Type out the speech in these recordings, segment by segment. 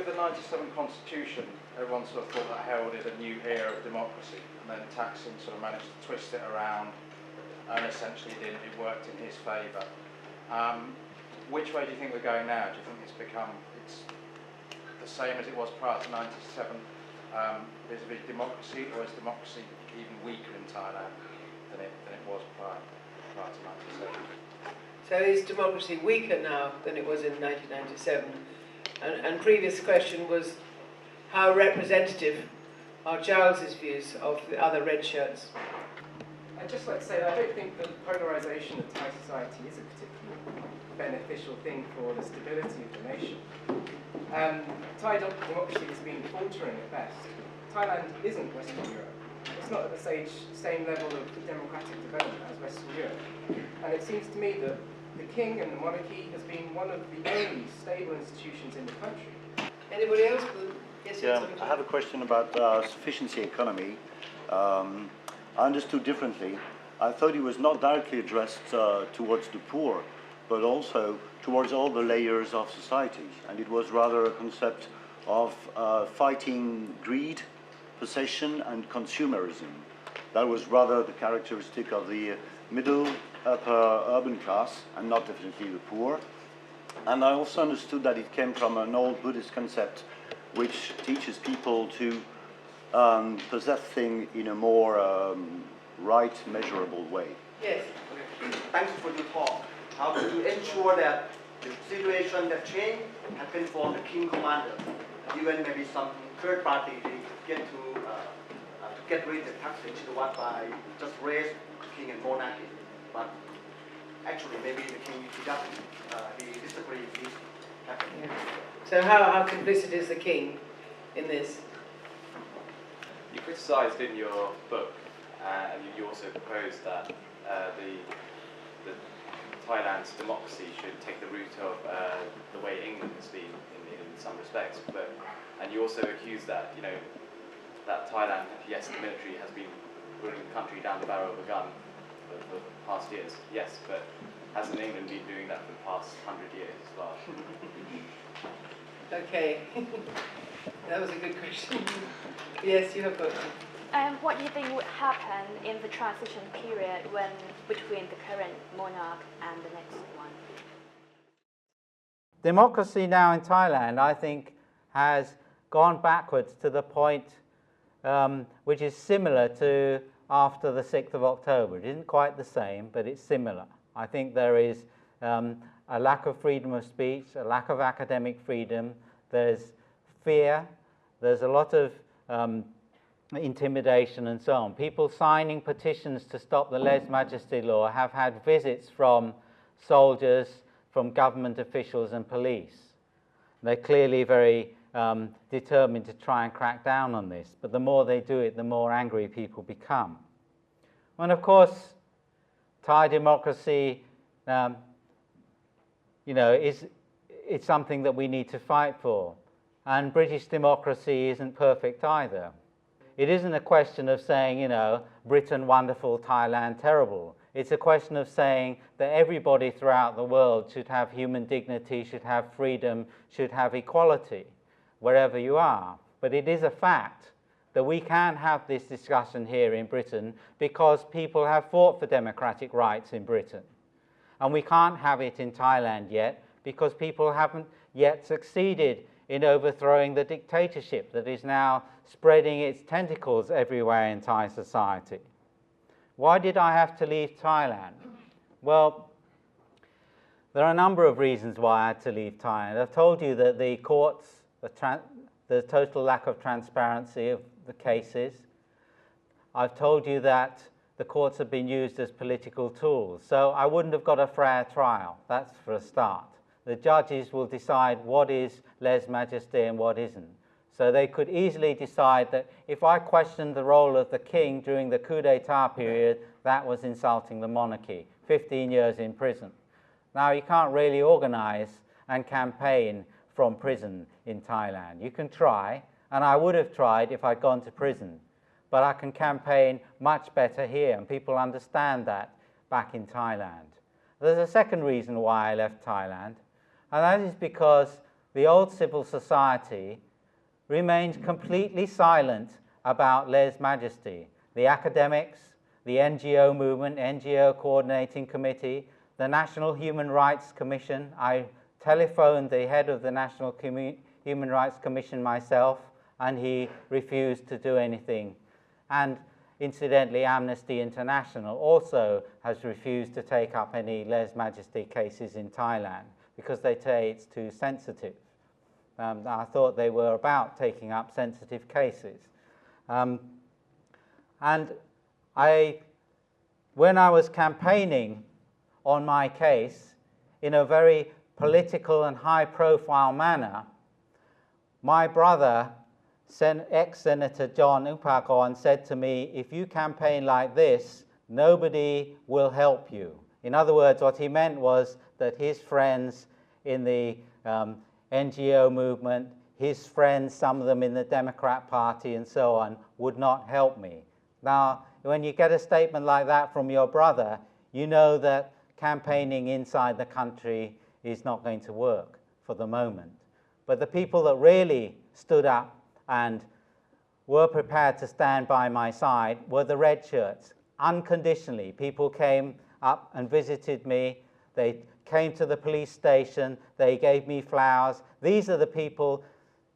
with the 97 constitution, everyone sort of thought that heralded a new era of democracy, and then Thaksin sort of managed to twist it around, and essentially it worked in his favour. Which way do you think we're going now? Do you think it's the same as it was prior to 97 vis-a-vis democracy, or is democracy even weaker in Thailand than it was prior to 97? So is democracy weaker now than it was in 1997? And previous question was, how representative are Giles's views of the other red shirts? I'd just like to say that I don't think the polarisation of Thai society is a particularly beneficial thing for the stability of the nation. Thai democracy has been faltering at best. Thailand isn't Western Europe. It's not at the same level of democratic development as Western Europe. And it seems to me that the king and the monarchy has been one of the only stable institutions in the country. Anybody else? Yes, yeah, I have a question about sufficiency economy. I understood differently. I thought it was not directly addressed towards the poor, but also towards all the layers of society. And it was rather a concept of fighting greed, possession, and consumerism. That was rather the characteristic of the middle, upper urban class, and not definitely the poor. And I also understood that it came from an old Buddhist concept which teaches people to possess things in a more right, measurable way. Yes. Okay. Thanks for the talk. How to ensure that the situation that change happens for the king commander, even maybe some third party they get to get rid of the taxation by just raise the king and monarchy. But actually, maybe the king he disagrees with this happening. Yeah. So how complicit is the king in this? You criticised in your book, and you also proposed that the Thailand's democracy should take the route of the way England has been in some respects. And you also accused that that Thailand, yes, the military has been putting the country down the barrel of a gun for the past years, yes, but hasn't England been doing that for the past 100 years as well? Okay, that was a good question. Yes, you have got one. What do you think would happen in the transition period between the current monarch and the next one? Democracy now in Thailand, I think, has gone backwards to the point which is similar to after the 6th of October. It isn't quite the same, but it's similar. I think there is a lack of freedom of speech, a lack of academic freedom, there's fear, there's a lot of intimidation and so on. People signing petitions to stop the lèse-majesté law have had visits from soldiers, from government officials and police. They're clearly very determined to try and crack down on this, but the more they do it, the more angry people become. And of course, Thai democracy, it's something that we need to fight for. And British democracy isn't perfect either. It isn't a question of saying, Britain wonderful, Thailand terrible. It's a question of saying that everybody throughout the world should have human dignity, should have freedom, should have equality, wherever you are. But it is a fact that we can't have this discussion here in Britain because people have fought for democratic rights in Britain. And we can't have it in Thailand yet because people haven't yet succeeded in overthrowing the dictatorship that is now spreading its tentacles everywhere in Thai society. Why did I have to leave Thailand? Well, there are a number of reasons why I had to leave Thailand. I've told you that the courts, the total lack of transparency of the cases. I've told you that the courts have been used as political tools. So I wouldn't have got a fair trial. That's for a start. The judges will decide what is lèse-majesté and what isn't. So they could easily decide that if I questioned the role of the king during the coup d'etat period, that was insulting the monarchy. 15 years in prison. Now, you can't really organize and campaign from prison in Thailand. You can try, and I would have tried if I'd gone to prison. But I can campaign much better here, and people understand that back in Thailand. There's a second reason why I left Thailand, and that is because the old civil society remained completely silent about lèse-majesty. The academics, the NGO movement, NGO Coordinating Committee, the National Human Rights Commission. I telephoned the head of the National Human Rights Commission myself, and he refused to do anything. And incidentally, Amnesty International also has refused to take up any lèse-majesty cases in Thailand because they say it's too sensitive. I thought they were about taking up sensitive cases. And when I was campaigning on my case in a very political and high-profile manner, my brother, ex-Senator Giles Ungpakorn, said to me, if you campaign like this, nobody will help you. In other words, what he meant was that his friends in the NGO movement, his friends, some of them in the Democrat Party and so on, would not help me. Now, when you get a statement like that from your brother, you know that campaigning inside the country is not going to work for the moment. But the people that really stood up and were prepared to stand by my side were the red shirts, unconditionally. People came up and visited me. They came to the police station. They gave me flowers. These are the people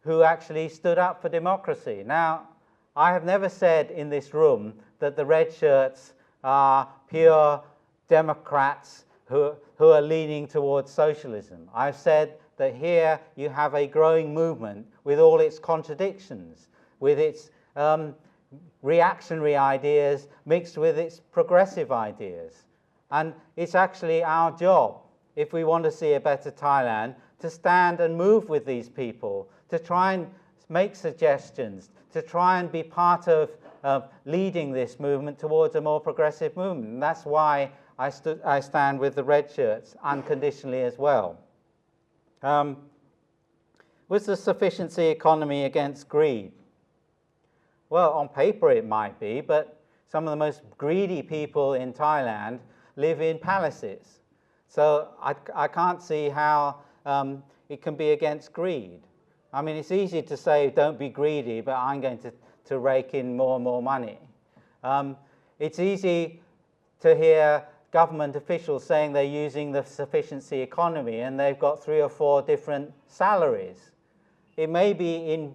who actually stood up for democracy. Now, I have never said in this room that the red shirts are pure Democrats who are leaning towards socialism. I've said that here you have a growing movement with all its contradictions, with its reactionary ideas mixed with its progressive ideas. And it's actually our job, if we want to see a better Thailand, to stand and move with these people, to try and make suggestions, to try and be part of leading this movement towards a more progressive movement. And that's why I stand with the red shirts unconditionally as well. Was the sufficiency economy against greed? Well, on paper it might be, but some of the most greedy people in Thailand live in palaces. So I can't see how it can be against greed. I mean, it's easy to say, don't be greedy, but I'm going to rake in more and more money. It's easy to hear government officials saying they're using the sufficiency economy and they've got 3 or 4 different salaries. It may be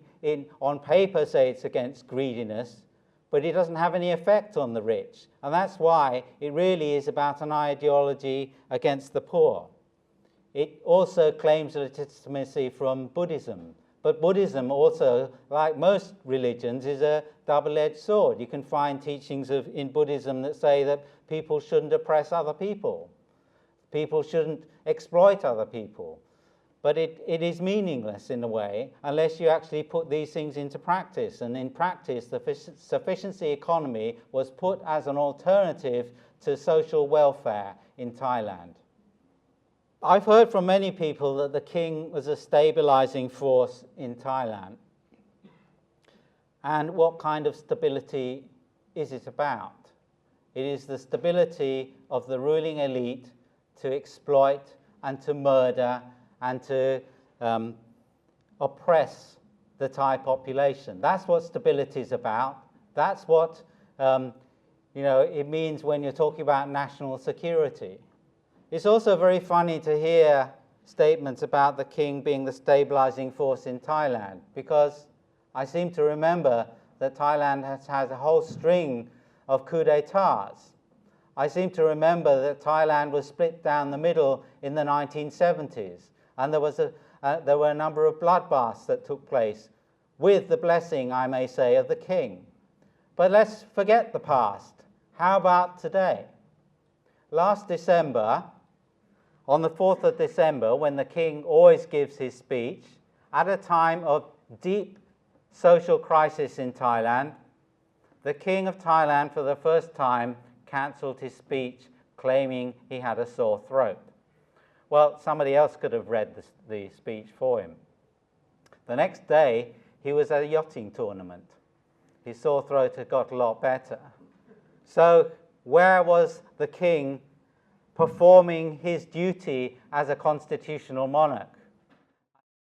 on paper say it's against greediness, but it doesn't have any effect on the rich. And that's why it really is about an ideology against the poor. It also claims legitimacy from Buddhism. But Buddhism also, like most religions, is a double-edged sword. You can find teachings in Buddhism that say that people shouldn't oppress other people. People shouldn't exploit other people. But it is meaningless in a way unless you actually put these things into practice. And in practice, the sufficiency economy was put as an alternative to social welfare in Thailand. I've heard from many people that the king was a stabilizing force in Thailand. And what kind of stability is it about? It is the stability of the ruling elite to exploit and to murder and to oppress the Thai population. That's what stability is about. That's what it means when you're talking about national security. It's also very funny to hear statements about the king being the stabilizing force in Thailand, because I seem to remember that Thailand has had a whole string of coups d'etats. I seem to remember that Thailand was split down the middle in the 1970s, and there were a number of bloodbaths that took place with the blessing, I may say, of the king. But let's forget the past. How about today? Last December, on the 4th of December, when the king always gives his speech, at a time of deep social crisis in Thailand, the king of Thailand, for the first time, cancelled his speech, claiming he had a sore throat. Well, somebody else could have read the speech for him. The next day, he was at a yachting tournament. His sore throat had got a lot better. So where was the king performing his duty as a constitutional monarch?